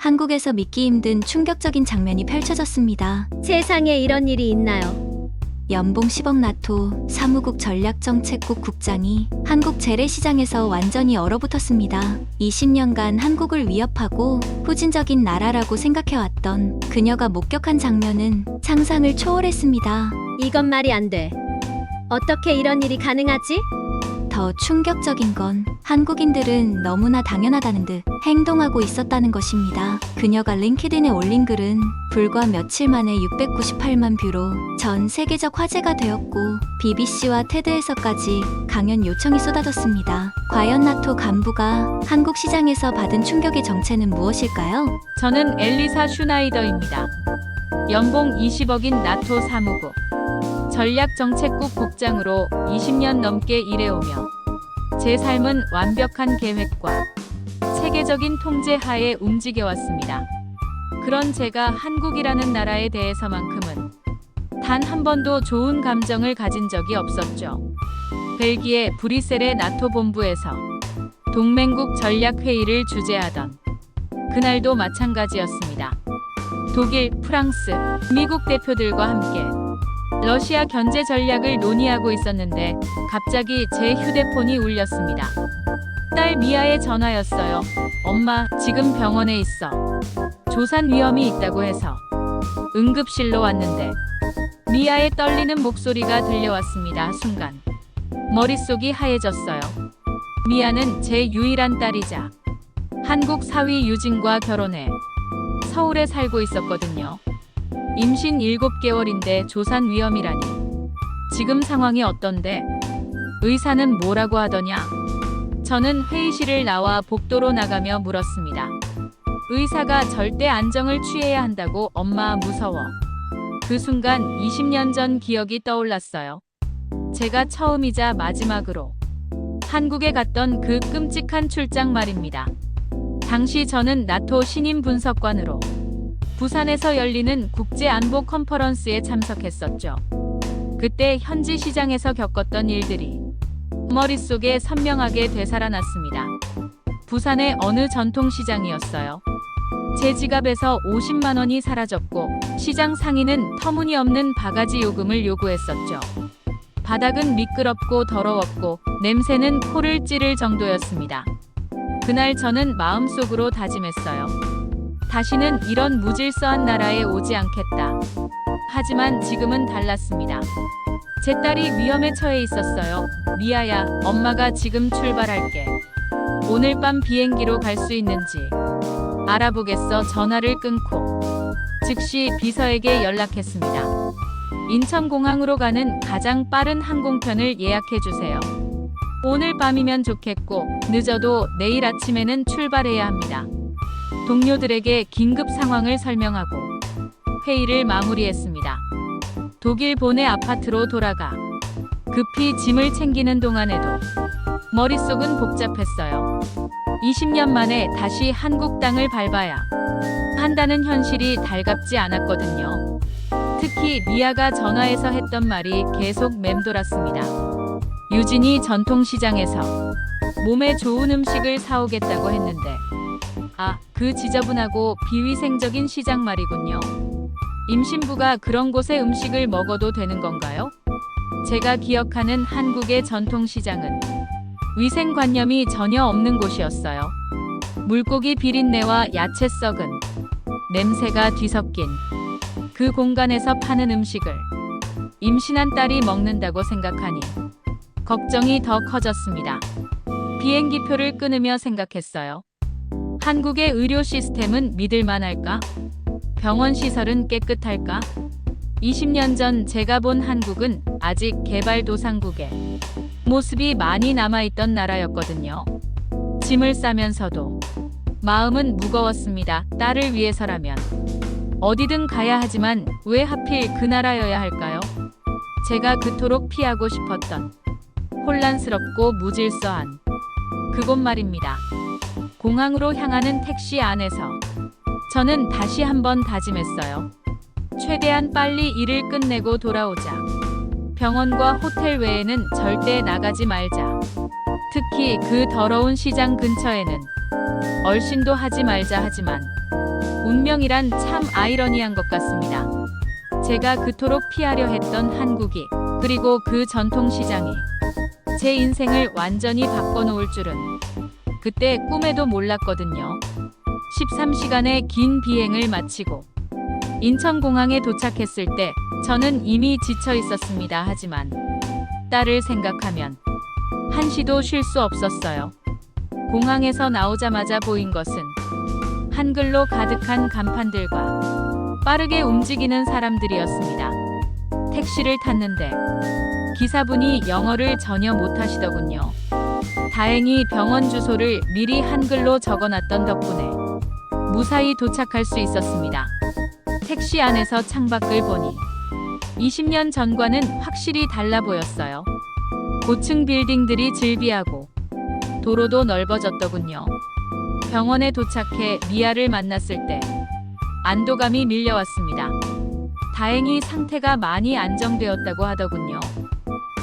한국에서 믿기 힘든 충격적인 장면이 펼쳐졌습니다. 세상에 이런 일이 있나요? 연봉 10억 나토 사무국 전략정책국 국장이 한국 재래시장에서 완전히 얼어붙었습니다. 20년간 한국을 위협하고 후진적인 나라라고 생각해왔던 그녀가 목격한 장면은 상상을 초월했습니다. 이건 말이 안 돼. 어떻게 이런 일이 가능하지? 더 충격적인 건 한국인들은 너무나 당연하다는 듯 행동하고 있었다는 것입니다. 그녀가 링크드인에 올린 글은 불과 며칠 만에 698만 뷰로 전 세계적 화제가 되었고 BBC와 테드에서까지 강연 요청이 쏟아졌습니다. 과연 나토 간부가 한국 시장에서 받은 충격의 정체는 무엇일까요? 저는 엘리사 슈나이더입니다. 연봉 20억인 나토 사무국 전략정책국 국장으로 20년 넘게 일해오며 제 삶은 완벽한 계획과 세계적인 통제 하에 움직여왔습니다. 그런 제가 한국이라는 나라에 대해서만큼은 단 한 번도 좋은 감정을 가진 적이 없었죠. 벨기에 브뤼셀의 나토 본부에서 동맹국 전략회의를 주재하던 그날도 마찬가지였습니다. 독일, 프랑스, 미국 대표들과 함께 러시아 견제 전략을 논의하고 있었는데 갑자기 제 휴대폰이 울렸습니다. 딸 미아의 전화였어요. 엄마, 지금 병원에 있어. 조산 위험이 있다고 해서 응급실로 왔는데 미아의 떨리는 목소리가 들려왔습니다. 순간 머릿속이 하얘졌어요. 미아는 제 유일한 딸이자 한국 사위 유진과 결혼해 서울에 살고 있었거든요. 임신 7개월인데 조산 위험이라니. 지금 상황이 어떤데? 의사는 뭐라고 하더냐? 저는 회의실을 나와 복도로 나가며 물었습니다. 의사가 절대 안정을 취해야 한다고. 엄마 무서워. 그 순간 20년 전 기억이 떠올랐어요. 제가 처음이자 마지막으로 한국에 갔던 그 끔찍한 출장 말입니다. 당시 저는 나토 신임 분석관으로 부산에서 열리는 국제안보 컨퍼런스에 참석했었죠. 그때 현지 시장에서 겪었던 일들이 머릿속에 선명하게 되살아났습니다. 부산의 어느 전통시장이었어요. 제 지갑에서 50만 원이 사라졌고 시장 상인은 터무니없는 바가지 요금을 요구했었죠. 바닥은 미끄럽고 더러웠고 냄새는 코를 찌를 정도였습니다. 그날 저는 마음속으로 다짐했어요. 다시는 이런 무질서한 나라에 오지 않겠다. 하지만 지금은 달랐습니다. 제 딸이 위험에 처해 있었어요. 미아야, 엄마가 지금 출발할게. 오늘 밤 비행기로 갈 수 있는지 알아보겠어. 전화를 끊고 즉시 비서에게 연락했습니다. 인천공항으로 가는 가장 빠른 항공편을 예약해주세요. 오늘 밤이면 좋겠고 늦어도 내일 아침에는 출발해야 합니다. 동료들에게 긴급 상황을 설명하고 회의를 마무리했습니다. 독일 본의 아파트로 돌아가 급히 짐을 챙기는 동안에도 머릿속은 복잡했어요. 20년 만에 다시 한국 땅을 밟아야 한다는 현실이 달갑지 않았거든요. 특히 미아가 전화해서 했던 말이 계속 맴돌았습니다. 유진이 전통시장에서 몸에 좋은 음식을 사오겠다고 했는데 그 지저분하고 비위생적인 시장 말이군요. 임신부가 그런 곳의 음식을 먹어도 되는 건가요? 제가 기억하는 한국의 전통시장은 위생관념이 전혀 없는 곳이었어요. 물고기 비린내와 야채 썩은 냄새가 뒤섞인 그 공간에서 파는 음식을 임신한 딸이 먹는다고 생각하니 걱정이 더 커졌습니다. 비행기표를 끊으며 생각했어요. 한국의 의료 시스템은 믿을만할까? 병원 시설은 깨끗할까? 20년 전 제가 본 한국은 아직 개발도상국의 모습이 많이 남아있던 나라였거든요. 짐을 싸면서도 마음은 무거웠습니다. 딸을 위해서라면 어디든 가야 하지만 왜 하필 그 나라여야 할까요? 제가 그토록 피하고 싶었던 혼란스럽고 무질서한 그곳 말입니다. 공항으로 향하는 택시 안에서 저는 다시 한번 다짐했어요. 최대한 빨리 일을 끝내고 돌아오자. 병원과 호텔 외에는 절대 나가지 말자. 특히 그 더러운 시장 근처에는 얼씬도 하지 말자. 하지만 운명이란 참 아이러니한 것 같습니다. 제가 그토록 피하려 했던 한국이, 그리고 그 전통시장이 제 인생을 완전히 바꿔놓을 줄은 그때 꿈에도 몰랐거든요. 13시간의 긴 비행을 마치고 인천공항에 도착했을 때 저는 이미 지쳐 있었습니다. 하지만 딸을 생각하면 한시도 쉴 수 없었어요. 공항에서 나오자마자 보인 것은 한글로 가득한 간판들과 빠르게 움직이는 사람들이었습니다. 택시를 탔는데 기사분이 영어를 전혀 못하시더군요. 다행히 병원 주소를 미리 한글로 적어놨던 덕분에 무사히 도착할 수 있었습니다. 택시 안에서 창밖을 보니 20년 전과는 확실히 달라 보였어요. 고층 빌딩들이 즐비하고 도로도 넓어졌더군요. 병원에 도착해 미아를 만났을 때 안도감이 밀려왔습니다. 다행히 상태가 많이 안정되었다고 하더군요.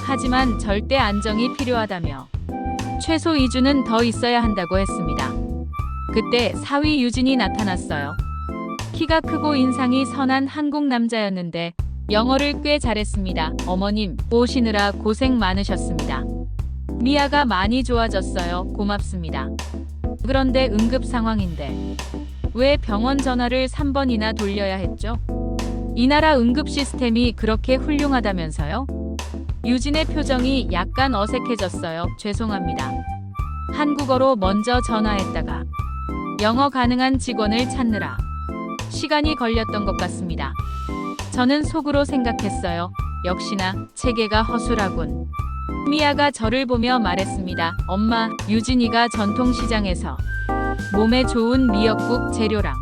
하지만 절대 안정이 필요하다며 최소 2주는 더 있어야 한다고 했습니다. 그때 사위 유진이 나타났어요. 키가 크고 인상이 선한 한국 남자였는데 영어를 꽤 잘했습니다. 어머님, 오시느라 고생 많으셨습니다. 미아가 많이 좋아졌어요. 고맙습니다. 그런데 응급 상황인데 왜 병원 전화를 3번이나 돌려야 했죠? 이 나라 응급 시스템이 그렇게 훌륭하다면서요? 유진의 표정이 약간 어색해졌어요. 죄송합니다. 한국어로 먼저 전화했다가 영어 가능한 직원을 찾느라 시간이 걸렸던 것 같습니다. 저는 속으로 생각했어요. 역시나 체계가 허술하군. 미아가 저를 보며 말했습니다. 엄마, 유진이가 전통시장에서 몸에 좋은 미역국 재료랑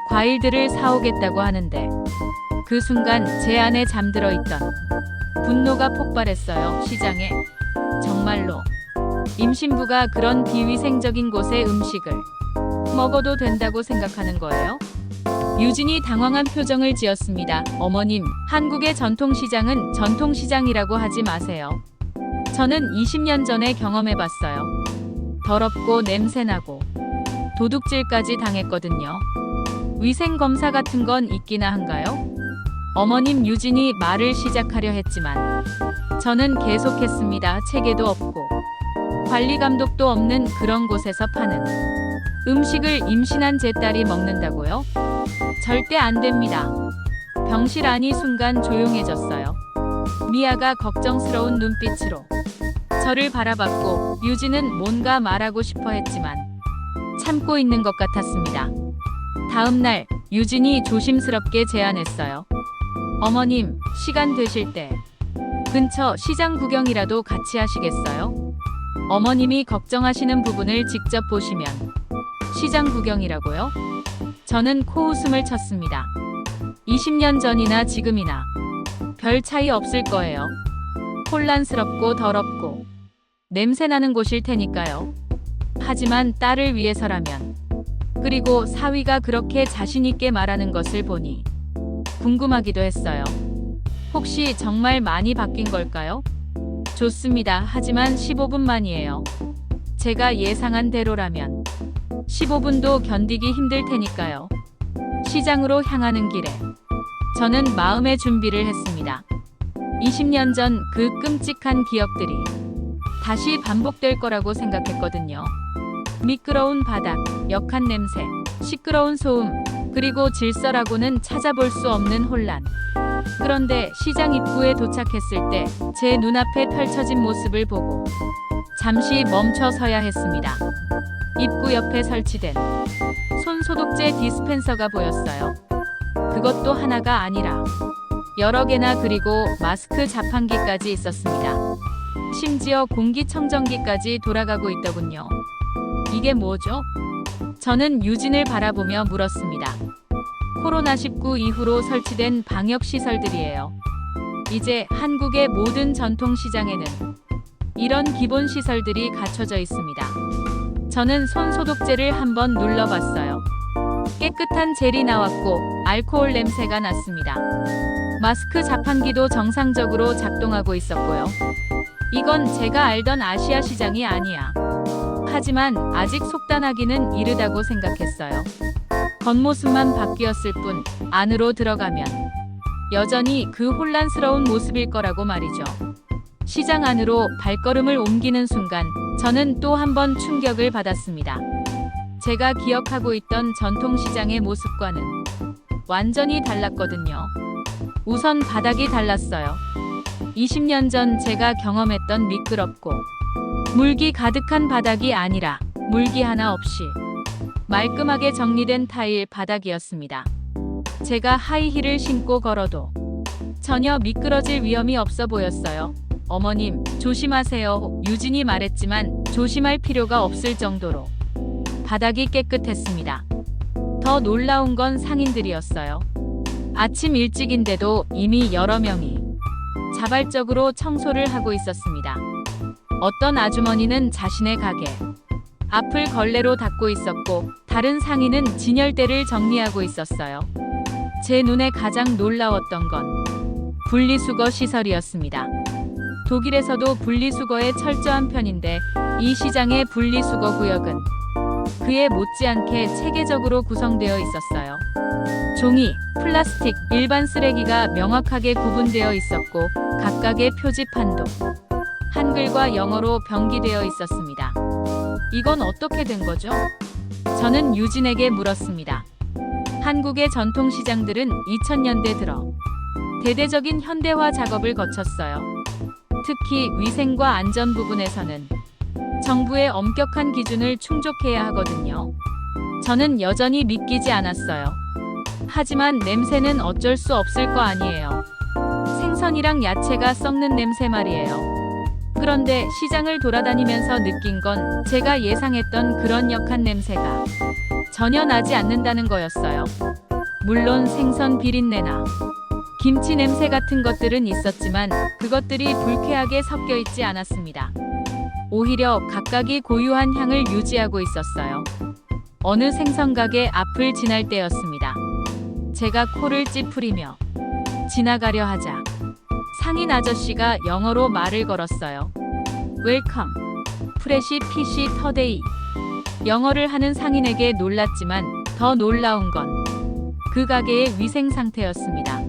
과일들을 사오겠다고 하는데 그 순간 제 안에 잠들어 있던 분노가 폭발했어요. 시장에 정말로 임신부가 그런 비위생적인 곳의 음식을 먹어도 된다고 생각하는 거예요? 유진이 당황한 표정을 지었습니다. 어머님, 한국의 전통시장은 전통시장이라고 하지 마세요. 저는 20년 전에 경험해봤어요. 더럽고 냄새나고 도둑질까지 당했거든요. 위생검사 같은 건 있기나 한가요? 어머님, 유진이 말을 시작하려 했지만 저는 계속했습니다. 체계도 없고 관리 감독도 없는 그런 곳에서 파는 음식을 임신한 제 딸이 먹는다고요? 절대 안 됩니다. 병실 안이 순간 조용해졌어요. 미아가 걱정스러운 눈빛으로 저를 바라봤고 유진은 뭔가 말하고 싶어 했지만 참고 있는 것 같았습니다. 다음 날 유진이 조심스럽게 제안했어요. 어머님, 시간 되실 때 근처 시장 구경이라도 같이 하시겠어요? 어머님이 걱정하시는 부분을 직접 보시면 시장 구경이라고요? 저는 코웃음을 쳤습니다. 20년 전이나 지금이나 별 차이 없을 거예요. 혼란스럽고 더럽고 냄새나는 곳일 테니까요. 하지만 딸을 위해서라면, 그리고 사위가 그렇게 자신있게 말하는 것을 보니 궁금하기도 했어요. 혹시 정말 많이 바뀐 걸까요? 좋습니다. 하지만 15분만이에요. 제가 예상한 대로라면 15분도 견디기 힘들 테니까요. 시장으로 향하는 길에 저는 마음의 준비를 했습니다. 20년 전 그 끔찍한 기억들이 다시 반복될 거라고 생각했거든요. 미끄러운 바닥, 역한 냄새, 시끄러운 소음, 그리고 질서라고는 찾아볼 수 없는 혼란. 그런데 시장 입구에 도착했을 때 제 눈앞에 펼쳐진 모습을 보고 잠시 멈춰 서야 했습니다. 입구 옆에 설치된 손 소독제 디스펜서가 보였어요. 그것도 하나가 아니라 여러 개나, 그리고 마스크 자판기까지 있었습니다. 심지어 공기청정기까지 돌아가고 있더군요. 이게 뭐죠? 저는 유진을 바라보며 물었습니다. 코로나19 이후로 설치된 방역시설들이에요. 이제 한국의 모든 전통시장에는 이런 기본 시설들이 갖춰져 있습니다. 저는 손 소독제를 한번 눌러봤어요. 깨끗한 젤이 나왔고 알코올 냄새가 났습니다. 마스크 자판기도 정상적으로 작동하고 있었고요. 이건 제가 알던 아시아 시장이 아니야. 하지만 아직 속단하기는 이르다고 생각했어요. 겉모습만 바뀌었을 뿐 안으로 들어가면 여전히 그 혼란스러운 모습일 거라고 말이죠. 시장 안으로 발걸음을 옮기는 순간 저는 또 한 번 충격을 받았습니다. 제가 기억하고 있던 전통시장의 모습과는 완전히 달랐거든요. 우선 바닥이 달랐어요. 20년 전 제가 경험했던 미끄럽고 물기 가득한 바닥이 아니라 물기 하나 없이 말끔하게 정리된 타일 바닥이었습니다. 제가 하이힐을 신고 걸어도 전혀 미끄러질 위험이 없어 보였어요. 어머님, 조심하세요. 유진이 말했지만 조심할 필요가 없을 정도로 바닥이 깨끗했습니다. 더 놀라운 건 상인들이었어요. 아침 일찍인데도 이미 여러 명이 자발적으로 청소를 하고 있었습니다. 어떤 아주머니는 자신의 가게 앞을 걸레로 닦고 있었고 다른 상인은 진열대를 정리하고 있었어요. 제 눈에 가장 놀라웠던 건 분리수거 시설이었습니다. 독일에서도 분리수거에 철저한 편인데 이 시장의 분리수거 구역은 그에 못지않게 체계적으로 구성되어 있었어요. 종이, 플라스틱, 일반 쓰레기가 명확하게 구분되어 있었고 각각의 표지판도 한글과 영어로 병기되어 있었습니다. 이건 어떻게 된 거죠? 저는 유진에게 물었습니다. 한국의 전통시장들은 2000년대 들어 대대적인 현대화 작업을 거쳤어요. 특히 위생과 안전 부분에서는 정부의 엄격한 기준을 충족해야 하거든요. 저는 여전히 믿기지 않았어요. 하지만 냄새는 어쩔 수 없을 거 아니에요. 생선이랑 야채가 썩는 냄새 말이에요. 그런데 시장을 돌아다니면서 느낀 건 제가 예상했던 그런 역한 냄새가 전혀 나지 않는다는 거였어요. 물론 생선 비린내나 김치 냄새 같은 것들은 있었지만 그것들이 불쾌하게 섞여 있지 않았습니다. 오히려 각각이 고유한 향을 유지하고 있었어요. 어느 생선 가게 앞을 지날 때였습니다. 제가 코를 찌푸리며 지나가려 하자 상인 아저씨가 영어로 말을 걸었어요. 웰컴, 프레시 피시 터데이. 영어를 하는 상인에게 놀랐지만 더 놀라운 건 그 가게의 위생 상태였습니다.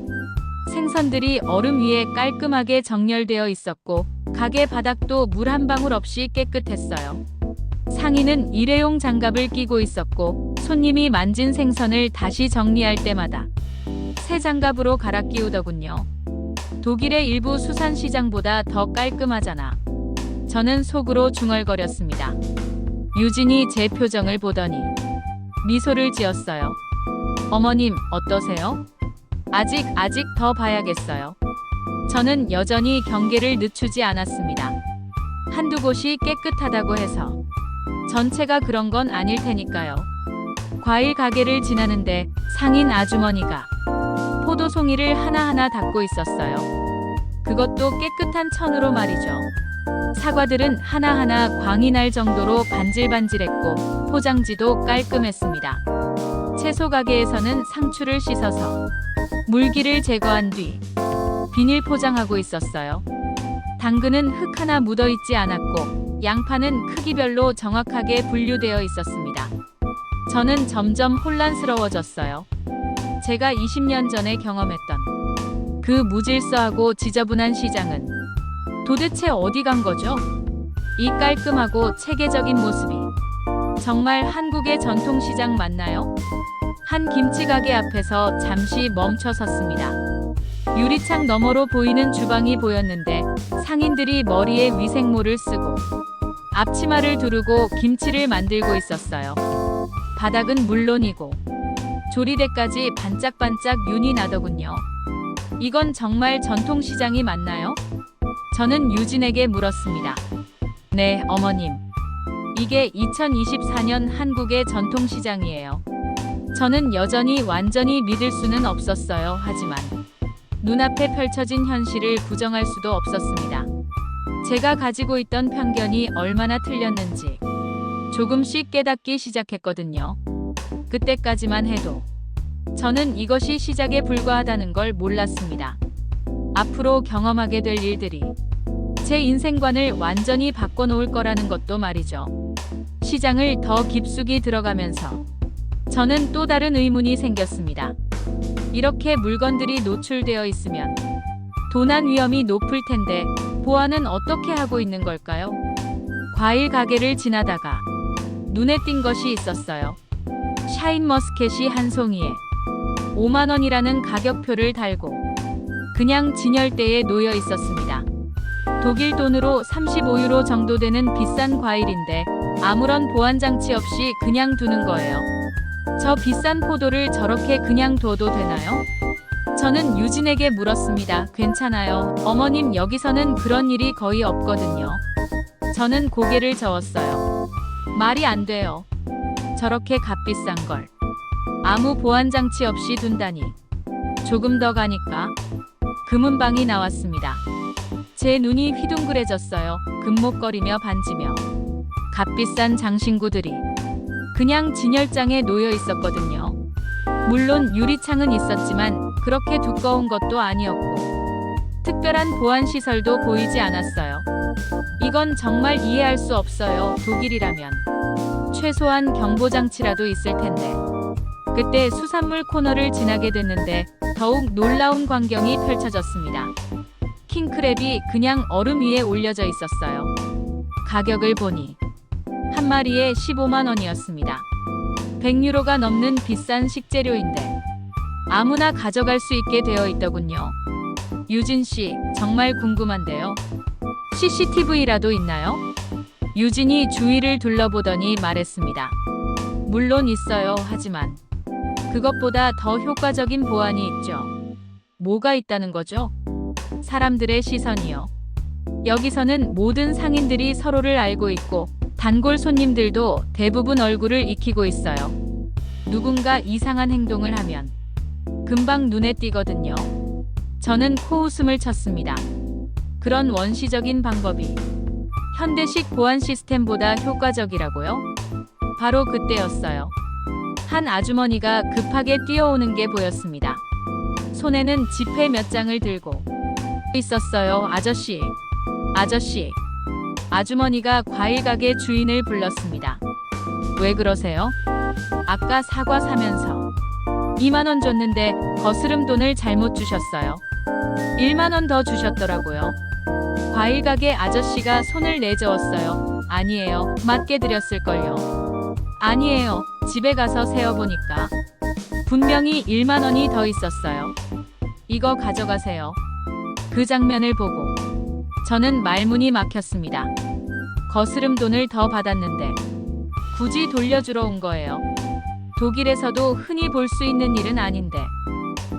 생선들이 얼음 위에 깔끔하게 정렬되어 있었고 가게 바닥도 물 한 방울 없이 깨끗했어요. 상인은 일회용 장갑을 끼고 있었고 손님이 만진 생선을 다시 정리할 때마다 새 장갑으로 갈아 끼우더군요. 독일의 일부 수산시장보다 더 깔끔하잖아. 저는 속으로 중얼거렸습니다. 유진이 제 표정을 보더니 미소를 지었어요. 어머님, 어떠세요? 아직 더 봐야겠어요. 저는 여전히 경계를 늦추지 않았습니다. 한두 곳이 깨끗하다고 해서 전체가 그런 건 아닐 테니까요. 과일 가게를 지나는데 상인 아주머니가 포도송이를 하나하나 닦고 있었어요. 그것도 깨끗한 천으로 말이죠. 사과들은 하나하나 광이 날 정도로 반질반질했고 포장지도 깔끔했습니다. 채소 가게에서는 상추를 씻어서 물기를 제거한 뒤 비닐 포장하고 있었어요. 당근은 흙 하나 묻어있지 않았고 양파는 크기별로 정확하게 분류되어 있었습니다. 저는 점점 혼란스러워졌어요. 제가 20년 전에 경험했던 그 무질서하고 지저분한 시장은 도대체 어디 간 거죠? 이 깔끔하고 체계적인 모습이 정말 한국의 전통시장 맞나요? 한 김치 가게 앞에서 잠시 멈춰 섰습니다. 유리창 너머로 보이는 주방이 보였는데 상인들이 머리에 위생모를 쓰고 앞치마를 두르고 김치를 만들고 있었어요. 바닥은 물론이고 조리대까지 반짝반짝 윤이 나더군요. 이건 정말 전통시장이 맞나요? 저는 유진에게 물었습니다. 네, 어머님. 이게 2024년 한국의 전통시장이에요. 저는 여전히 완전히 믿을 수는 없었어요. 하지만 눈앞에 펼쳐진 현실을 부정할 수도 없었습니다. 제가 가지고 있던 편견이 얼마나 틀렸는지 조금씩 깨닫기 시작했거든요. 그때까지만 해도 저는 이것이 시작에 불과하다는 걸 몰랐습니다. 앞으로 경험하게 될 일들이 제 인생관을 완전히 바꿔놓을 거라는 것도 말이죠. 시장을 더 깊숙이 들어가면서 저는 또 다른 의문이 생겼습니다. 이렇게 물건들이 노출되어 있으면 도난 위험이 높을 텐데 보안은 어떻게 하고 있는 걸까요? 과일 가게를 지나다가 눈에 띈 것이 있었어요. 샤인머스켓이 한 송이에 5만 원이라는 가격표를 달고 그냥 진열대에 놓여 있었습니다. 독일 돈으로 35유로 정도 되는 비싼 과일인데 아무런 보안 장치 없이 그냥 두는 거예요. 저 비싼 포도를 저렇게 그냥 둬도 되나요? 저는 유진에게 물었습니다. 괜찮아요. 어머님, 여기서는 그런 일이 거의 없거든요. 저는 고개를 저었어요. 말이 안 돼요. 저렇게 값비싼 걸 아무 보안 장치 없이 둔다니. 조금 더 가니까 금은방이 나왔습니다. 제 눈이 휘둥그레졌어요. 금목걸이며 반지며 값비싼 장신구들이 그냥 진열장에 놓여 있었거든요. 물론 유리창은 있었지만 그렇게 두꺼운 것도 아니었고 특별한 보안 시설도 보이지 않았어요. 이건 정말 이해할 수 없어요. 독일이라면 최소한 경보장치라도 있을 텐데. 그때 수산물 코너를 지나게 됐는데 더욱 놀라운 광경이 펼쳐졌습니다. 킹크랩이 그냥 얼음 위에 올려져 있었어요. 가격을 보니 한 마리에 15만 원이었습니다. 100유로가 넘는 비싼 식재료인데 아무나 가져갈 수 있게 되어 있더군요. 유진 씨, 정말 궁금한데요. CCTV라도 있나요? 유진이 주위를 둘러보더니 말했습니다. 물론 있어요. 하지만 그것보다 더 효과적인 보안이 있죠. 뭐가 있다는 거죠? 사람들의 시선이요. 여기서는 모든 상인들이 서로를 알고 있고 단골 손님들도 대부분 얼굴을 익히고 있어요. 누군가 이상한 행동을 하면 금방 눈에 띄거든요. 저는 코웃음을 쳤습니다. 그런 원시적인 방법이 현대식 보안 시스템보다 효과적이라고요? 바로 그때였어요. 한 아주머니가 급하게 뛰어오는 게 보였습니다. 손에는 지폐 몇 장을 들고 있었어요. 아저씨, 아저씨. 아주머니가 과일 가게 주인을 불렀습니다. 왜 그러세요? 아까 사과 사면서 2만 원 줬는데 거스름 돈을 잘못 주셨어요. 1만 원 더 주셨더라고요. 과일 가게 아저씨가 손을 내저었어요. 아니에요. 맞게 드렸을걸요. 아니에요. 집에 가서 세어보니까 분명히 1만 원이 더 있었어요. 이거 가져가세요. 그 장면을 보고 저는 말문이 막혔습니다. 거스름 돈을 더 받았는데 굳이 돌려주러 온 거예요. 독일에서도 흔히 볼 수 있는 일은 아닌데.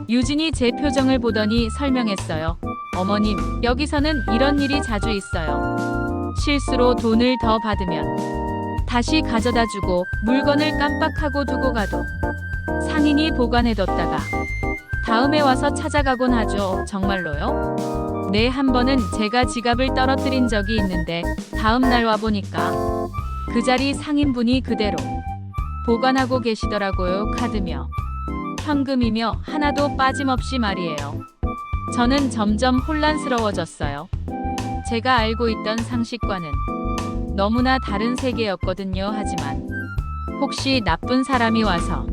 유진이 제 표정을 보더니 설명했어요. 어머님, 여기서는 이런 일이 자주 있어요. 실수로 돈을 더 받으면 다시 가져다 주고 물건을 깜빡하고 두고 가도 상인이 보관해뒀다가 다음에 와서 찾아가곤 하죠. 정말로요? 네, 한 번은 제가 지갑을 떨어뜨린 적이 있는데 다음 날 와보니까 그 자리 상인분이 그대로 보관하고 계시더라고요. 카드며 현금이며 하나도 빠짐없이 말이에요. 저는 점점 혼란스러워졌어요. 제가 알고 있던 상식과는 너무나 다른 세계였거든요. 하지만 혹시 나쁜 사람이 와서,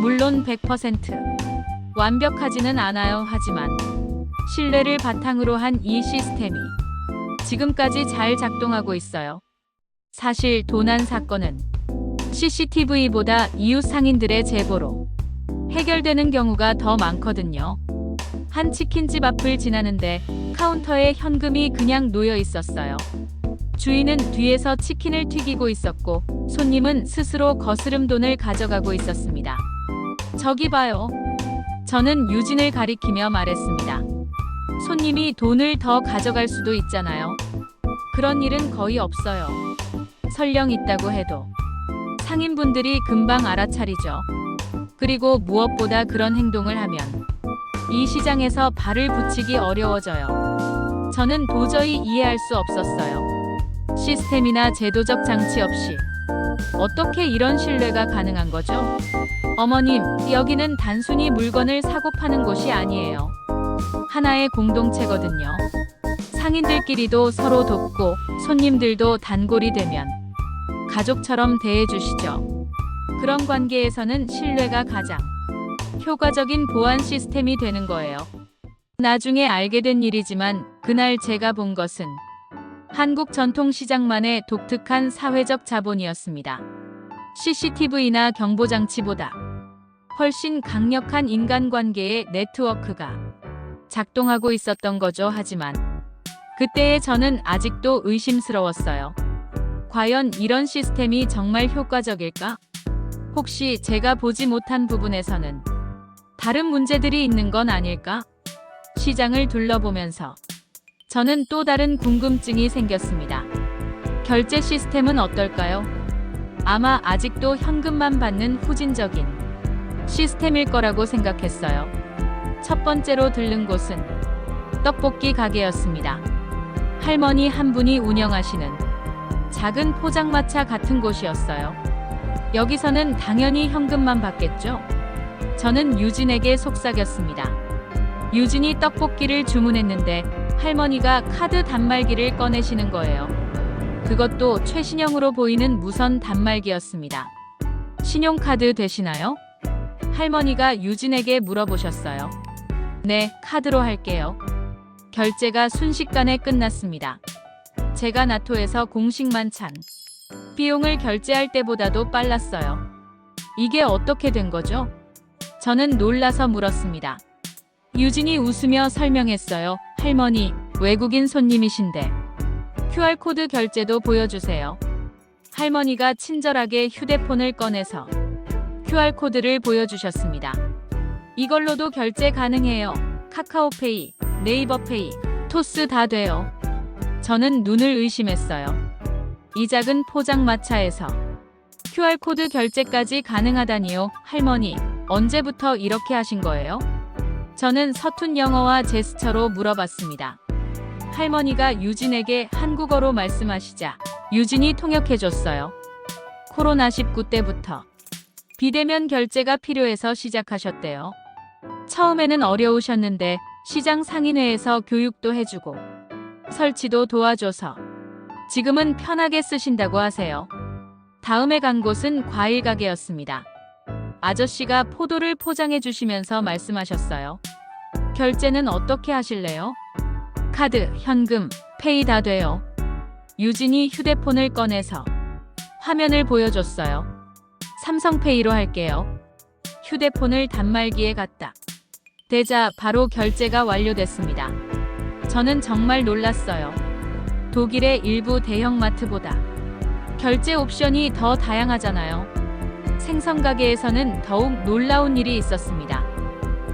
물론 100% 완벽하지는 않아요. 하지만 신뢰를 바탕으로 한 이 시스템이 지금까지 잘 작동하고 있어요. 사실 도난 사건은 CCTV보다 이웃 상인들의 제보로 해결되는 경우가 더 많거든요. 한 치킨집 앞을 지나는데 카운터에 현금이 그냥 놓여 있었어요. 주인은 뒤에서 치킨을 튀기고 있었고 손님은 스스로 거스름 돈을 가져가고 있었습니다. 저기 봐요. 저는 유진을 가리키며 말했습니다. 손님이 돈을 더 가져갈 수도 있잖아요. 그런 일은 거의 없어요. 설령 있다고 해도 상인분들이 금방 알아차리죠. 그리고 무엇보다 그런 행동을 하면 이 시장에서 발을 붙이기 어려워져요. 저는 도저히 이해할 수 없었어요. 시스템이나 제도적 장치 없이 어떻게 이런 신뢰가 가능한 거죠? 어머님, 여기는 단순히 물건을 사고 파는 곳이 아니에요. 하나의 공동체거든요. 상인들끼리도 서로 돕고 손님들도 단골이 되면 가족처럼 대해주시죠. 그런 관계에서는 신뢰가 가장 효과적인 보안 시스템이 되는 거예요. 나중에 알게 된 일이지만 그날 제가 본 것은 한국 전통시장만의 독특한 사회적 자본이었습니다. CCTV나 경보장치보다 훨씬 강력한 인간관계의 네트워크가 작동하고 있었던 거죠. 하지만 그때의 저는 아직도 의심스러웠어요. 과연 이런 시스템이 정말 효과적일까? 혹시 제가 보지 못한 부분에서는 다른 문제들이 있는 건 아닐까? 시장을 둘러보면서 저는 또 다른 궁금증이 생겼습니다. 결제 시스템은 어떨까요? 아마 아직도 현금만 받는 후진적인 시스템일 거라고 생각했어요. 첫 번째로 들른 곳은 떡볶이 가게였습니다. 할머니 한 분이 운영하시는 작은 포장마차 같은 곳이었어요. 여기서는 당연히 현금만 받겠죠? 저는 유진에게 속삭였습니다. 유진이 떡볶이를 주문했는데 할머니가 카드 단말기를 꺼내시는 거예요. 그것도 최신형으로 보이는 무선 단말기였습니다. 신용카드 되시나요? 할머니가 유진에게 물어보셨어요. 네, 카드로 할게요. 결제가 순식간에 끝났습니다. 제가 나토에서 공식만 찬 비용을 결제할 때보다도 빨랐어요. 이게 어떻게 된 거죠? 저는 놀라서 물었습니다. 유진이 웃으며 설명했어요. 할머니, 외국인 손님이신데 QR코드 결제도 보여주세요. 할머니가 친절하게 휴대폰을 꺼내서 QR코드를 보여주셨습니다. 이걸로도 결제 가능해요. 카카오페이, 네이버페이, 토스 다 돼요. 저는 눈을 의심했어요. 이 작은 포장마차에서 QR코드 결제까지 가능하다니요. 할머니, 언제부터 이렇게 하신 거예요? 저는 서툰 영어와 제스처로 물어봤습니다. 할머니가 유진에게 한국어로 말씀하시자 유진이 통역해줬어요. 코로나19 때부터 비대면 결제가 필요해서 시작하셨대요. 처음에는 어려우셨는데 시장 상인회에서 교육도 해주고 설치도 도와줘서 지금은 편하게 쓰신다고 하세요. 다음에 간 곳은 과일 가게였습니다. 아저씨가 포도를 포장해 주시면서 말씀하셨어요. 결제는 어떻게 하실래요? 카드, 현금, 페이 다 돼요. 유진이 휴대폰을 꺼내서 화면을 보여줬어요. 삼성페이로 할게요. 휴대폰을 단말기에 갖다 대자 바로 결제가 완료됐습니다. 저는 정말 놀랐어요. 독일의 일부 대형마트보다 결제 옵션이 더 다양하잖아요. 생선가게에서는 더욱 놀라운 일이 있었습니다.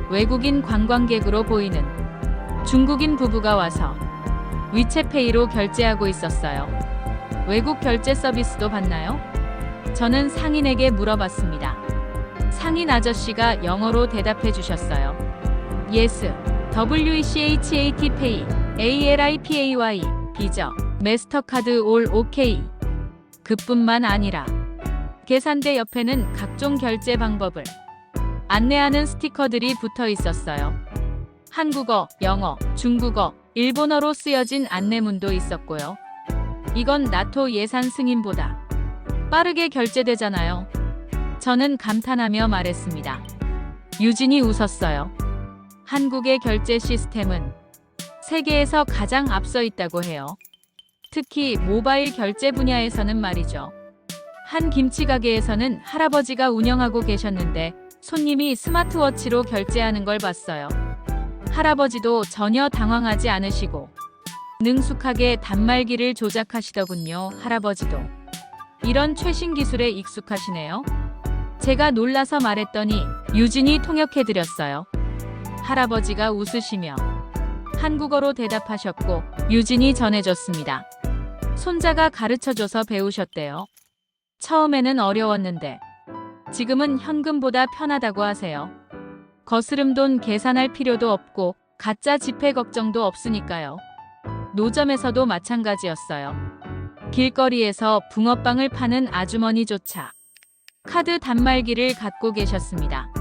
외국인 관광객으로 보이는 중국인 부부가 와서 위챗페이로 결제하고 있었어요. 외국 결제 서비스도 받나요? 저는 상인에게 물어봤습니다. 상인 아저씨가 영어로 대답해 주셨어요. Yes, WCHAT Pay, ALIPAY, 비저, 마스터카드 all OK. 그뿐만 아니라 계산대 옆에는 각종 결제 방법을 안내하는 스티커들이 붙어 있었어요. 한국어, 영어, 중국어, 일본어로 쓰여진 안내문도 있었고요. 이건 나토 예산 승인보다 빠르게 결제되잖아요. 저는 감탄하며 말했습니다. 유진이 웃었어요. 한국의 결제 시스템은 세계에서 가장 앞서 있다고 해요. 특히 모바일 결제 분야에서는 말이죠. 한 김치 가게에서는 할아버지가 운영하고 계셨는데 손님이 스마트워치로 결제하는 걸 봤어요. 할아버지도 전혀 당황하지 않으시고 능숙하게 단말기를 조작하시더군요. 할아버지도 이런 최신 기술에 익숙하시네요. 제가 놀라서 말했더니 유진이 통역해드렸어요. 할아버지가 웃으시며 한국어로 대답하셨고 유진이 전해줬습니다. 손자가 가르쳐줘서 배우셨대요. 처음에는 어려웠는데 지금은 현금보다 편하다고 하세요. 거스름 돈 계산할 필요도 없고 가짜 지폐 걱정도 없으니까요. 노점에서도 마찬가지였어요. 길거리에서 붕어빵을 파는 아주머니조차 카드 단말기를 갖고 계셨습니다.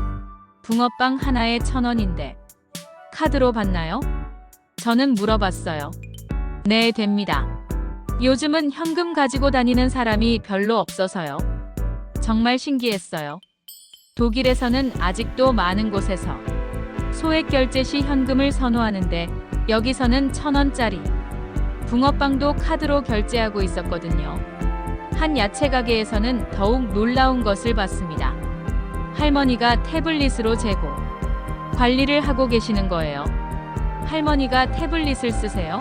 붕어빵 하나에 1,000원인데 카드로 받나요? 저는 물어봤어요. 네, 됩니다. 요즘은 현금 가지고 다니는 사람이 별로 없어서요. 정말 신기했어요. 독일에서는 아직도 많은 곳에서 소액 결제 시 현금을 선호하는데 여기서는 1,000원짜리 붕어빵도 카드로 결제하고 있었거든요. 한 야채 가게에서는 더욱 놀라운 것을 봤습니다. 할머니가 태블릿으로 재고 관리를 하고 계시는 거예요. 할머니가 태블릿을 쓰세요?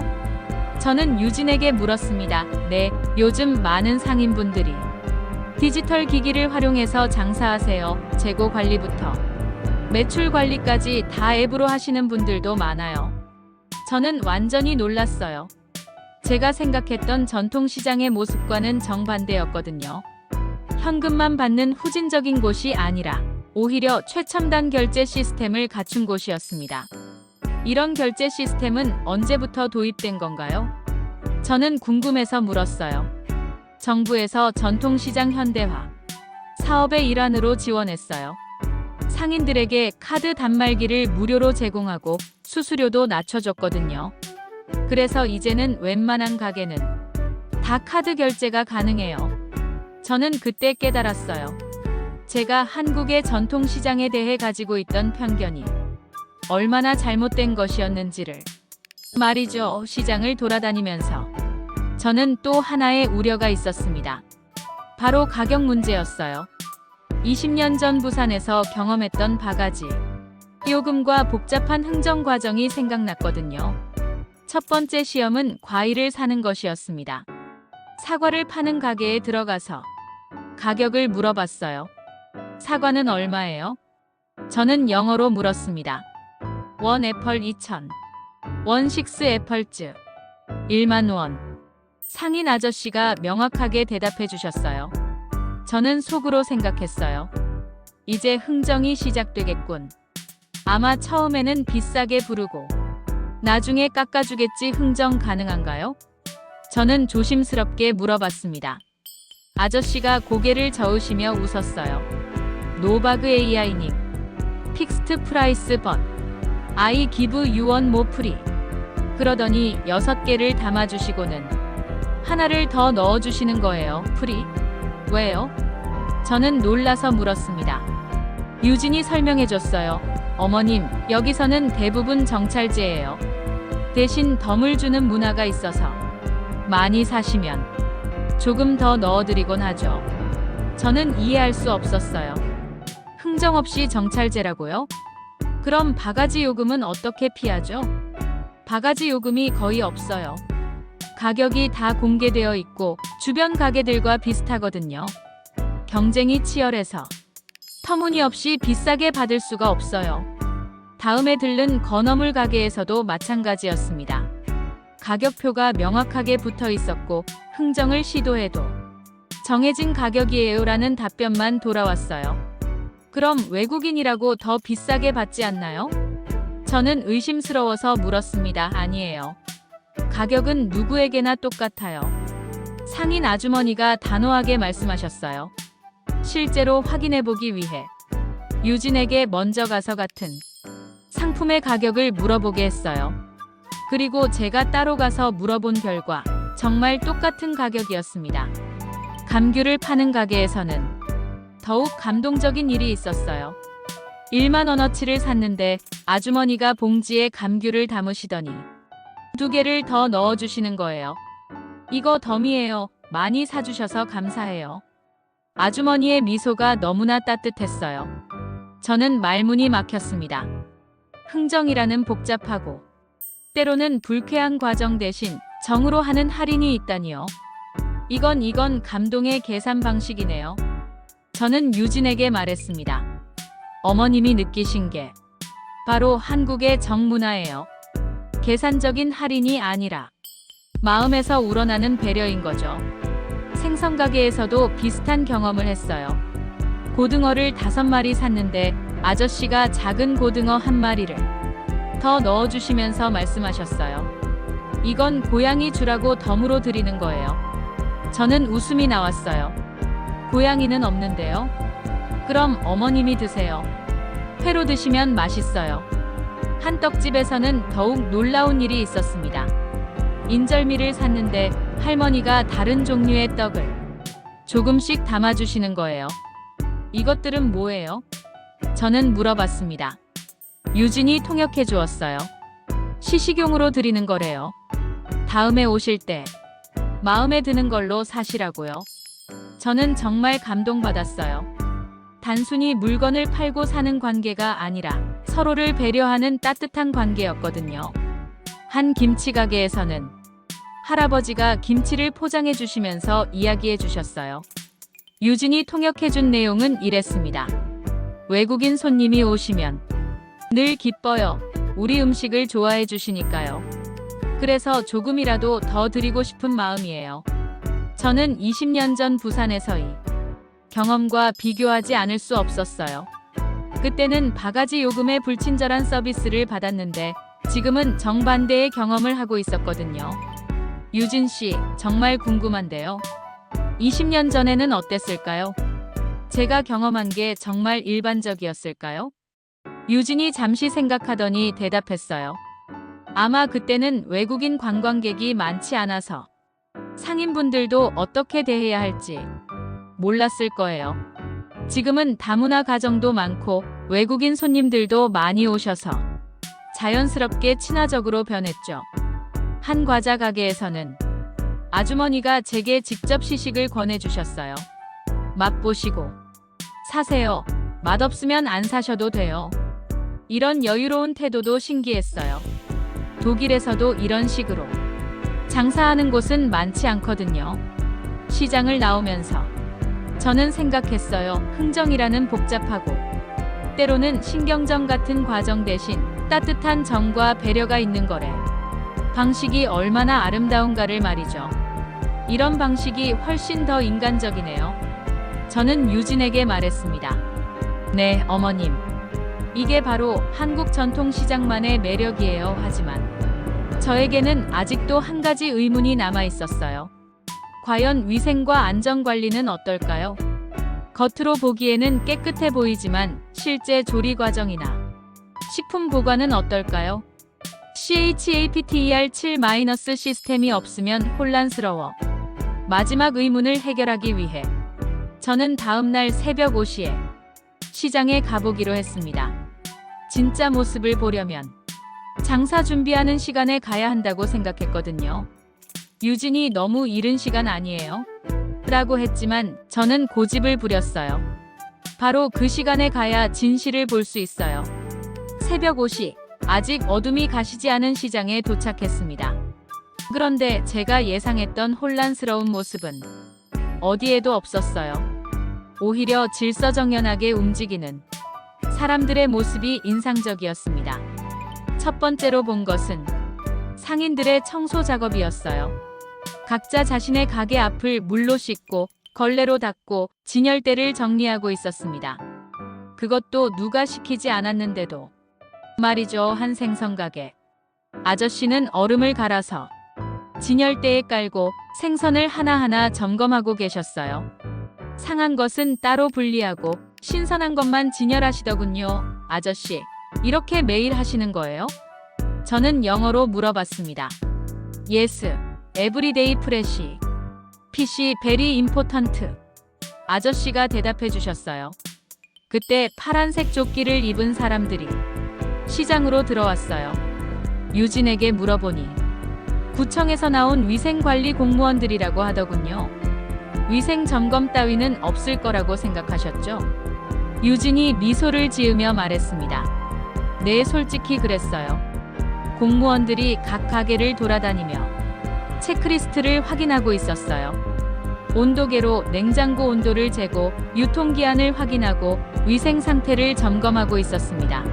저는 유진에게 물었습니다. 네, 요즘 많은 상인분들이 디지털 기기를 활용해서 장사하세요. 재고 관리부터 매출 관리까지 다 앱으로 하시는 분들도 많아요. 저는 완전히 놀랐어요. 제가 생각했던 전통시장의 모습과는 정반대였거든요. 현금만 받는 후진적인 곳이 아니라 오히려 최첨단 결제 시스템을 갖춘 곳이었습니다. 이런 결제 시스템은 언제부터 도입된 건가요? 저는 궁금해서 물었어요. 정부에서 전통시장 현대화 사업의 일환으로 지원했어요. 상인들에게 카드 단말기를 무료로 제공하고 수수료도 낮춰줬거든요. 그래서 이제는 웬만한 가게는 다 카드 결제가 가능해요. 저는 그때 깨달았어요. 제가 한국의 전통시장에 대해 가지고 있던 편견이 얼마나 잘못된 것이었는지를 말이죠. 시장을 돌아다니면서 저는 또 하나의 우려가 있었습니다. 바로 가격 문제였어요. 20년 전 부산에서 경험했던 바가지 요금과 복잡한 흥정 과정이 생각났거든요. 첫 번째 시험은 과일을 사는 것이었습니다. 사과를 파는 가게에 들어가서 가격을 물어봤어요. 사과는 얼마예요? 저는 영어로 물었습니다. 원 애플 2,000, 원 식스 애플즈 1만 원. 상인 아저씨가 명확하게 대답해 주셨어요. 저는 속으로 생각했어요. 이제 흥정이 시작되겠군. 아마 처음에는 비싸게 부르고 나중에 깎아주겠지. 흥정 가능한가요? 저는 조심스럽게 물어봤습니다. 아저씨가 고개를 저으시며 웃었어요. 노바그 AI닉 픽스트 프라이스 번 I give you one more free. 그러더니 6개를 담아주시고는 하나를 더 넣어주시는 거예요. 프리? 왜요? 저는 놀라서 물었습니다. 유진이 설명해줬어요. 어머님, 여기서는 대부분 정찰제예요. 대신 덤을 주는 문화가 있어서 많이 사시면 조금 더 넣어드리곤 하죠. 저는 이해할 수 없었어요. 흥정 없이 정찰제라고요? 그럼 바가지 요금은 어떻게 피하죠? 바가지 요금이 거의 없어요. 가격이 다 공개되어 있고 주변 가게들과 비슷하거든요. 경쟁이 치열해서 터무니없이 비싸게 받을 수가 없어요. 다음에 들른 건어물 가게에서도 마찬가지였습니다. 가격표가 명확하게 붙어 있었고 흥정을 시도해도 정해진 가격이에요라는 답변만 돌아왔어요. 그럼 외국인이라고 더 비싸게 받지 않나요? 저는 의심스러워서 물었습니다. 아니에요. 가격은 누구에게나 똑같아요. 상인 아주머니가 단호하게 말씀하셨어요. 실제로 확인해보기 위해 유진에게 먼저 가서 같은 상품의 가격을 물어보게 했어요. 그리고 제가 따로 가서 물어본 결과 정말 똑같은 가격이었습니다. 감귤을 파는 가게에서는 더욱 감동적인 일이 있었어요. 1만 원어치를 샀는데 아주머니가 봉지에 감귤을 담으시더니 2개를 더 넣어주시는 거예요. 이거 덤이에요. 많이 사주셔서 감사해요. 아주머니의 미소가 너무나 따뜻했어요. 저는 말문이 막혔습니다. 흥정이라는 복잡하고 때로는 불쾌한 과정 대신 정으로 하는 할인이 있다니요. 이건 감동의 계산 방식이네요. 저는 유진에게 말했습니다. 어머님이 느끼신 게 바로 한국의 정문화예요. 계산적인 할인이 아니라 마음에서 우러나는 배려인 거죠. 생선 가게에서도 비슷한 경험을 했어요. 고등어를 5마리 샀는데 아저씨가 작은 고등어 1마리를 더 넣어주시면서 말씀하셨어요. 이건 고양이 주라고 덤으로 드리는 거예요. 저는 웃음이 나왔어요. 고양이는 없는데요? 그럼 어머님이 드세요. 회로 드시면 맛있어요. 한 떡집에서는 더욱 놀라운 일이 있었습니다. 인절미를 샀는데 할머니가 다른 종류의 떡을 조금씩 담아주시는 거예요. 이것들은 뭐예요? 저는 물어봤습니다. 유진이 통역해 주었어요. 시식용으로 드리는 거래요. 다음에 오실 때 마음에 드는 걸로 사시라고요. 저는 정말 감동받았어요. 단순히 물건을 팔고 사는 관계가 아니라 서로를 배려하는 따뜻한 관계였거든요. 한 김치 가게에서는 할아버지가 김치를 포장해 주시면서 이야기해 주셨어요. 유진이 통역해 준 내용은 이랬습니다. 외국인 손님이 오시면 늘 기뻐요. 우리 음식을 좋아해 주시니까요. 그래서 조금이라도 더 드리고 싶은 마음이에요. 저는 20년 전 부산에서의 경험과 비교하지 않을 수 없었어요. 그때는 바가지 요금의 불친절한 서비스를 받았는데 지금은 정반대의 경험을 하고 있었거든요. 유진 씨, 정말 궁금한데요. 20년 전에는 어땠을까요? 제가 경험한 게 정말 일반적이었을까요? 유진이 잠시 생각하더니 대답했어요. 아마 그때는 외국인 관광객이 많지 않아서 상인분들도 어떻게 대해야 할지 몰랐을 거예요. 지금은 다문화 가정도 많고 외국인 손님들도 많이 오셔서 자연스럽게 친화적으로 변했죠. 한 과자 가게에서는 아주머니가 제게 직접 시식을 권해주셨어요. 맛보시고 사세요. 맛없으면 안 사셔도 돼요. 이런 여유로운 태도도 신기했어요. 독일에서도 이런 식으로 장사하는 곳은 많지 않거든요. 시장을 나오면서 저는 생각했어요. 흥정이라는 복잡하고 때로는 신경전 같은 과정 대신 따뜻한 정과 배려가 있는 거래. 방식이 얼마나 아름다운가를 말이죠. 이런 방식이 훨씬 더 인간적이네요. 저는 유진에게 말했습니다. 네, 어머님. 이게 바로 한국 전통시장만의 매력이에요. 하지만 저에게는 아직도 한 가지 의문이 남아 있었어요. 과연 위생과 안전관리는 어떨까요? 겉으로 보기에는 깨끗해 보이지만 실제 조리 과정이나 식품 보관은 어떨까요? CHAPTER7- 시스템이 없으면 혼란스러워. 마지막 의문을 해결하기 위해 저는 다음날 새벽 5시에 시장에 가보기로 했습니다. 진짜 모습을 보려면 장사 준비하는 시간에 가야 한다고 생각했거든요. 유진이 너무 이른 시간 아니에요? 라고 했지만 저는 고집을 부렸어요. 바로 그 시간에 가야 진실을 볼 수 있어요. 새벽 5시, 아직 어둠이 가시지 않은 시장에 도착했습니다. 그런데 제가 예상했던 혼란스러운 모습은 어디에도 없었어요. 오히려 질서정연하게 움직이는 사람들의 모습이 인상적이었습니다. 첫 번째로 본 것은 상인들의 청소 작업이었어요. 각자 자신의 가게 앞을 물로 씻고 걸레로 닦고 진열대를 정리하고 있었습니다. 그것도 누가 시키지 않았는데도 말이죠. 한 생선가게 아저씨는 얼음을 갈아서 진열대에 깔고 생선을 하나하나 점검하고 계셨어요. 상한 것은 따로 분리하고 신선한 것만 진열하시더군요. 아저씨, 이렇게 매일 하시는 거예요? 저는 영어로 물어봤습니다. Yes, everyday fresh. PC very important. 아저씨가 대답해 주셨어요. 그때 파란색 조끼를 입은 사람들이 시장으로 들어왔어요. 유진에게 물어보니 구청에서 나온 위생관리 공무원들이라고 하더군요. 위생 점검 따위는 없을 거라고 생각하셨죠? 유진이 미소를 지으며 말했습니다. 네, 솔직히 그랬어요. 공무원들이 각 가게를 돌아다니며 체크리스트를 확인하고 있었어요. 온도계로 냉장고 온도를 재고 유통기한을 확인하고 위생 상태를 점검하고 있었습니다.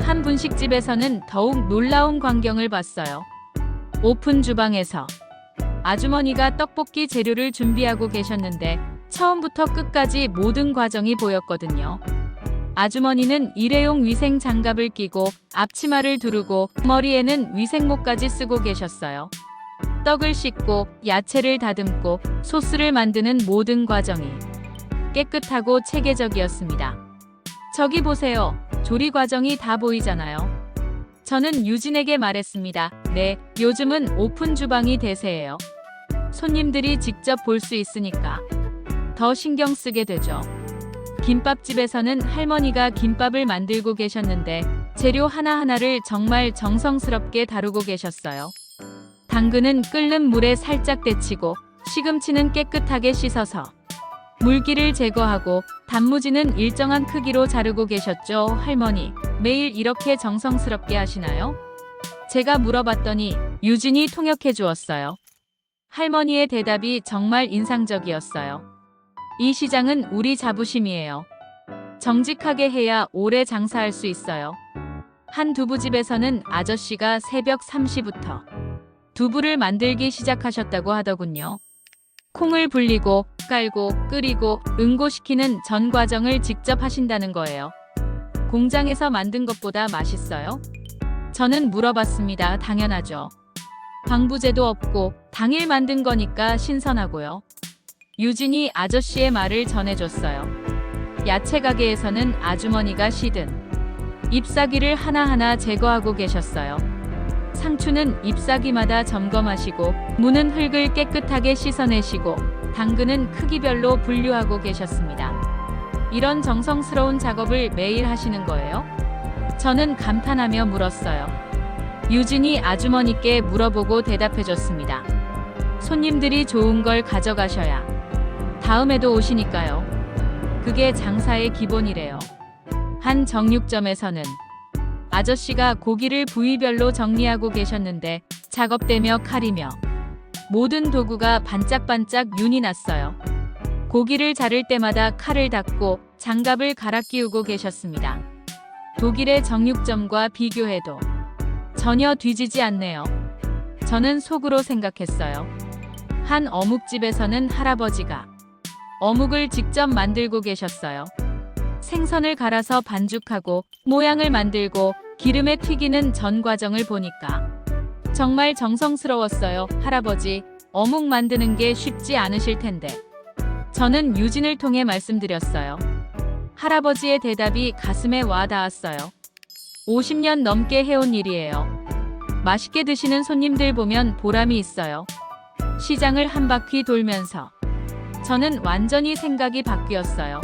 한 분식집에서는 더욱 놀라운 광경을 봤어요. 오픈 주방에서 아주머니가 떡볶이 재료를 준비하고 계셨는데 처음부터 끝까지 모든 과정이 보였거든요. 아주머니는 일회용 위생 장갑을 끼고 앞치마를 두르고 머리에는 위생모까지 쓰고 계셨어요. 떡을 씻고 야채를 다듬고 소스를 만드는 모든 과정이 깨끗하고 체계적이었습니다. 저기 보세요. 조리 과정이 다 보이잖아요. 저는 유진에게 말했습니다. 네, 요즘은 오픈 주방이 대세예요. 손님들이 직접 볼 수 있으니까 더 신경 쓰게 되죠. 김밥집에서는 할머니가 김밥을 만들고 계셨는데 재료 하나하나를 정말 정성스럽게 다루고 계셨어요. 당근은 끓는 물에 살짝 데치고 시금치는 깨끗하게 씻어서 물기를 제거하고 단무지는 일정한 크기로 자르고 계셨죠. 할머니, 매일 이렇게 정성스럽게 하시나요? 제가 물어봤더니 유진이 통역해 주었어요. 할머니의 대답이 정말 인상적이었어요. 이 시장은 우리 자부심이에요. 정직하게 해야 오래 장사할 수 있어요. 한 두부집에서는 아저씨가 새벽 3시부터 두부를 만들기 시작하셨다고 하더군요. 콩을 불리고 깔고 끓이고 응고시키는 전 과정을 직접 하신다는 거예요. 공장에서 만든 것보다 맛있어요? 저는 물어봤습니다. 당연하죠. 방부제도 없고 당일 만든 거니까 신선하고요. 유진이 아저씨의 말을 전해줬어요. 야채 가게에서는 아주머니가 시든 잎사귀를 하나하나 제거하고 계셨어요. 상추는 잎사귀마다 점검하시고 무는 흙을 깨끗하게 씻어내시고 당근은 크기별로 분류하고 계셨습니다. 이런 정성스러운 작업을 매일 하시는 거예요? 저는 감탄하며 물었어요. 유진이 아주머니께 물어보고 대답해줬습니다. 손님들이 좋은 걸 가져가셔야 다음에도 오시니까요. 그게 장사의 기본이래요. 한 정육점에서는 아저씨가 고기를 부위별로 정리하고 계셨는데 작업대며 칼이며 모든 도구가 반짝반짝 윤이 났어요. 고기를 자를 때마다 칼을 닦고 장갑을 갈아 끼우고 계셨습니다. 독일의 정육점과 비교해도 전혀 뒤지지 않네요. 저는 속으로 생각했어요. 한 어묵집에서는 할아버지가 어묵을 직접 만들고 계셨어요. 생선을 갈아서 반죽하고 모양을 만들고 기름에 튀기는 전 과정을 보니까 정말 정성스러웠어요. 할아버지, 어묵 만드는 게 쉽지 않으실 텐데. 저는 유진을 통해 말씀드렸어요. 할아버지의 대답이 가슴에 와 닿았어요. 50년 넘게 해온 일이에요. 맛있게 드시는 손님들 보면 보람이 있어요. 시장을 한 바퀴 돌면서 저는 완전히 생각이 바뀌었어요.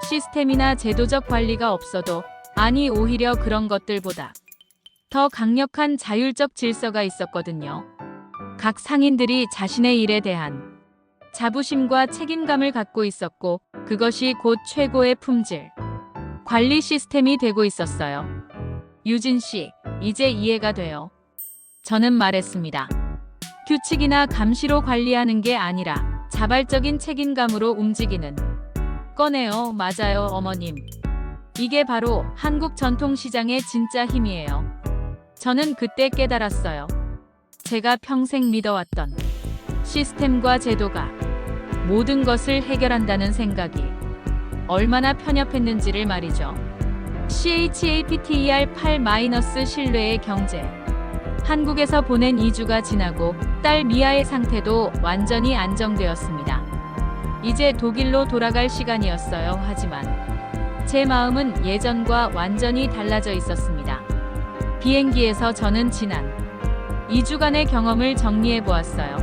시스템이나 제도적 관리가 없어도, 아니 오히려 그런 것들보다 더 강력한 자율적 질서가 있었거든요. 각 상인들이 자신의 일에 대한 자부심과 책임감을 갖고 있었고, 그것이 곧 최고의 품질 관리 시스템이 되고 있었어요. 유진 씨, 이제 이해가 돼요. 저는 말했습니다. 규칙이나 감시로 관리하는 게 아니라 자발적인 책임감으로 움직이는 거네요. 맞아요, 어머님. 이게 바로 한국 전통시장의 진짜 힘이에요. 저는 그때 깨달았어요. 제가 평생 믿어왔던 시스템과 제도가 모든 것을 해결한다는 생각이 얼마나 편협했는지를 말이죠. CHAPTER 8- 신뢰의 경제. 한국에서 보낸 2주가 지나고 딸 미아의 상태도 완전히 안정되었습니다. 이제 독일로 돌아갈 시간이었어요. 하지만 제 마음은 예전과 완전히 달라져 있었습니다. 비행기에서 저는 지난 2주간의 경험을 정리해 보았어요.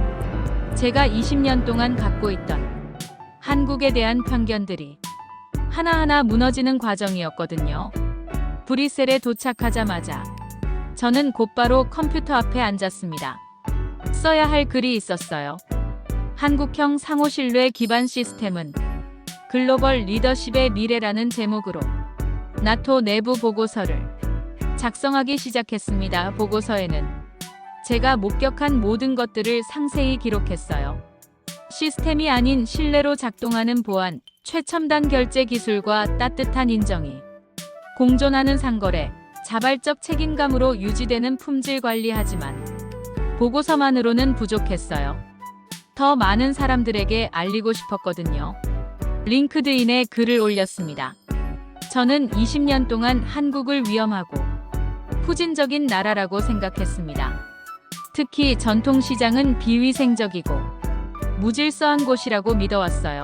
제가 20년 동안 갖고 있던 한국에 대한 편견들이 하나하나 무너지는 과정이었거든요. 브뤼셀에 도착하자마자 저는 곧바로 컴퓨터 앞에 앉았습니다. 써야 할 글이 있었어요. 한국형 상호신뢰 기반 시스템은 글로벌 리더십의 미래라는 제목으로 나토 내부 보고서를 작성하기 시작했습니다. 보고서에는 제가 목격한 모든 것들을 상세히 기록했어요. 시스템이 아닌 신뢰로 작동하는 보안, 최첨단 결제 기술과 따뜻한 인정이 공존하는 상거래, 자발적 책임감으로 유지되는 품질 관리하지만 보고서만으로는 부족했어요. 더 많은 사람들에게 알리고 싶었거든요. 링크드인에 글을 올렸습니다. 저는 20년 동안 한국을 위험하고 후진적인 나라라고 생각했습니다. 특히 전통시장은 비위생적이고 무질서한 곳이라고 믿어왔어요.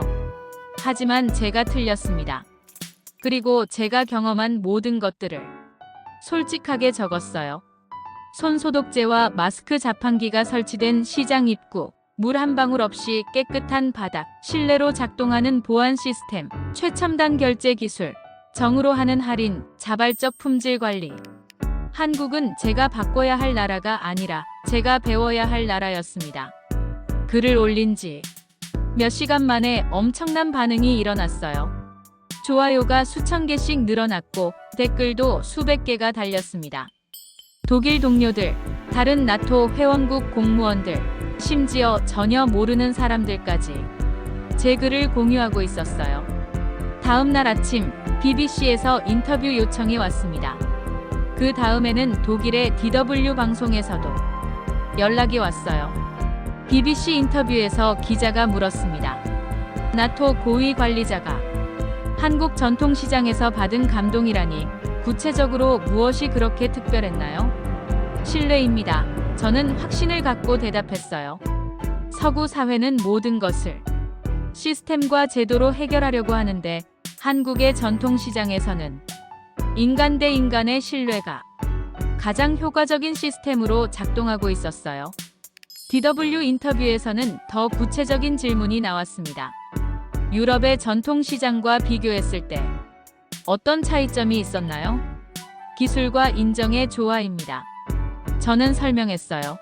하지만 제가 틀렸습니다. 그리고 제가 경험한 모든 것들을 솔직하게 적었어요. 손소독제와 마스크 자판기가 설치된 시장 입구, 물 한 방울 없이 깨끗한 바닥, 실내로 작동하는 보안 시스템, 최첨단 결제 기술, 정으로 하는 할인, 자발적 품질 관리. 한국은 제가 바꿔야 할 나라가 아니라 제가 배워야 할 나라였습니다. 글을 올린 지 몇 시간 만에 엄청난 반응이 일어났어요. 좋아요가 수천 개씩 늘어났고 댓글도 수백 개가 달렸습니다. 독일 동료들, 다른 나토 회원국 공무원들, 심지어 전혀 모르는 사람들까지 제 글을 공유하고 있었어요. 다음 날 아침 BBC에서 인터뷰 요청이 왔습니다. 그 다음에는 독일의 DW 방송에서도 연락이 왔어요. BBC 인터뷰에서 기자가 물었습니다. 나토 고위 관리자가 한국 전통시장에서 받은 감동이라니 구체적으로 무엇이 그렇게 특별했나요? 신뢰입니다. 저는 확신을 갖고 대답했어요. 서구 사회는 모든 것을 시스템과 제도로 해결하려고 하는데 한국의 전통시장에서는 인간 대 인간의 신뢰가 가장 효과적인 시스템으로 작동하고 있었어요. DW 인터뷰에서는 더 구체적인 질문이 나왔습니다. 유럽의 전통시장과 비교했을 때 어떤 차이점이 있었나요? 기술과 인정의 조화입니다. 저는 설명했어요.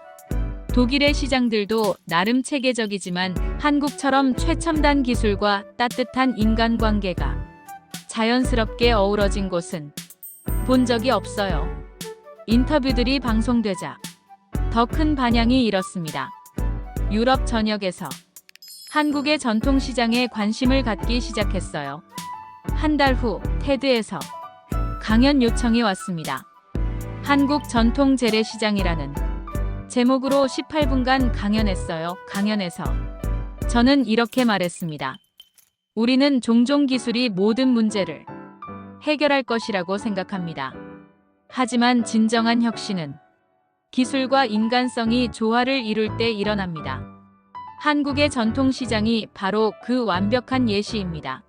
독일의 시장들도 나름 체계적이지만 한국처럼 최첨단 기술과 따뜻한 인간관계가 자연스럽게 어우러진 곳은 본 적이 없어요. 인터뷰들이 방송되자 더 큰 반향이 일었습니다. 유럽 전역에서 한국의 전통시장에 관심을 갖기 시작했어요. 한 달 후 테드에서 강연 요청이 왔습니다. 한국 전통 재래시장이라는 제목으로 18분간 강연했어요. 강연에서 저는 이렇게 말했습니다. 우리는 종종 기술이 모든 문제를 해결할 것이라고 생각합니다. 하지만 진정한 혁신은 기술과 인간성이 조화를 이룰 때 일어납니다. 한국의 전통시장이 바로 그 완벽한 예시입니다.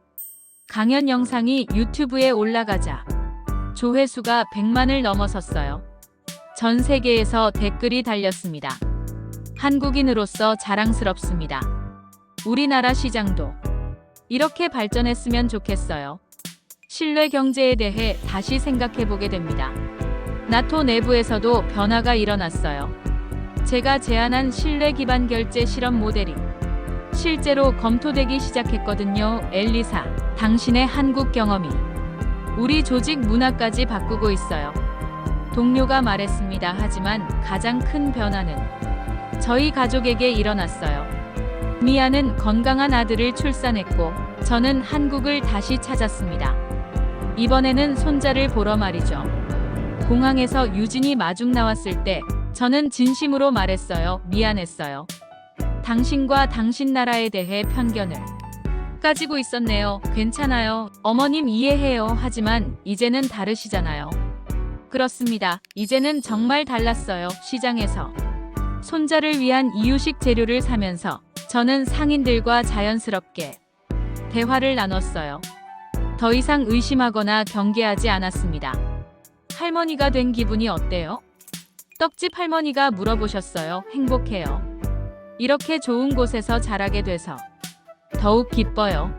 강연 영상이 유튜브에 올라가자 조회수가 100만을 넘어섰어요. 전 세계에서 댓글이 달렸습니다. 한국인으로서 자랑스럽습니다. 우리나라 시장도 이렇게 발전했으면 좋겠어요. 신뢰 경제에 대해 다시 생각해보게 됩니다. 나토 내부에서도 변화가 일어났어요. 제가 제안한 신뢰 기반 결제 실험 모델이 실제로 검토되기 시작했거든요. 엘리사, 당신의 한국 경험이 우리 조직 문화까지 바꾸고 있어요. 동료가 말했습니다. 하지만 가장 큰 변화는 저희 가족에게 일어났어요. 미아는 건강한 아들을 출산했고 저는 한국을 다시 찾았습니다. 이번에는 손자를 보러 말이죠. 공항에서 유진이 마중 나왔을 때 저는 진심으로 말했어요. 미안했어요. 당신과 당신 나라에 대해 편견을 가지고 있었네요. 괜찮아요. 어머님 이해해요. 하지만 이제는 다르시잖아요. 그렇습니다. 이제는 정말 달랐어요. 시장에서 손자를 위한 이유식 재료를 사면서 저는 상인들과 자연스럽게 대화를 나눴어요. 더 이상 의심하거나 경계하지 않았습니다. 할머니가 된 기분이 어때요? 떡집 할머니가 물어보셨어요. 행복해요. 이렇게 좋은 곳에서 자라게 돼서 더욱 기뻐요.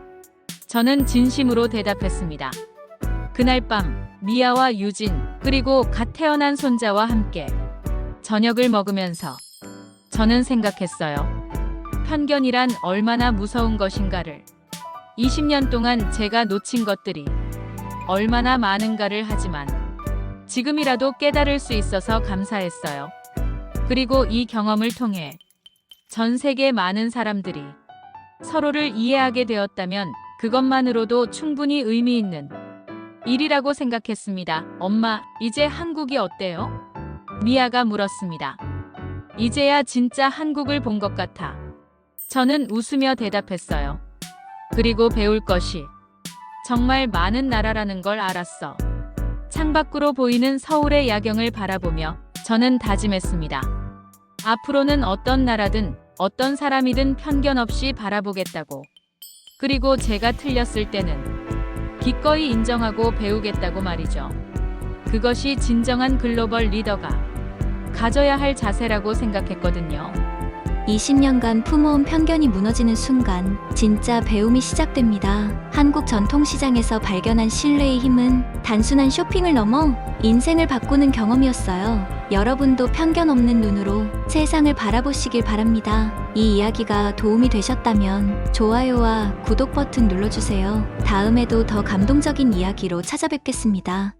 저는 진심으로 대답했습니다. 그날 밤 미아와 유진 그리고 갓 태어난 손자와 함께 저녁을 먹으면서 저는 생각했어요. 편견이란 얼마나 무서운 것인가를. 20년 동안 제가 놓친 것들이 얼마나 많은가를. 하지만 지금이라도 깨달을 수 있어서 감사했어요. 그리고 이 경험을 통해 전 세계 많은 사람들이 서로를 이해하게 되었다면 그것만으로도 충분히 의미 있는 일이라고 생각했습니다. 엄마, 이제 한국이 어때요? 미아가 물었습니다. 이제야 진짜 한국을 본 것 같아. 저는 웃으며 대답했어요. 그리고 배울 것이 정말 많은 나라라는 걸 알았어. 창밖으로 보이는 서울의 야경을 바라보며 저는 다짐했습니다. 앞으로는 어떤 나라든 어떤 사람이든 편견 없이 바라보겠다고. 그리고 제가 틀렸을 때는 기꺼이 인정하고 배우겠다고 말이죠. 그것이 진정한 글로벌 리더가 가져야 할 자세라고 생각했거든요. 20년간 품어온 편견이 무너지는 순간 진짜 배움이 시작됩니다. 한국 전통시장에서 발견한 신뢰의 힘은 단순한 쇼핑을 넘어 인생을 바꾸는 경험이었어요. 여러분도 편견 없는 눈으로 세상을 바라보시길 바랍니다. 이 이야기가 도움이 되셨다면 좋아요와 구독 버튼 눌러주세요. 다음에도 더 감동적인 이야기로 찾아뵙겠습니다.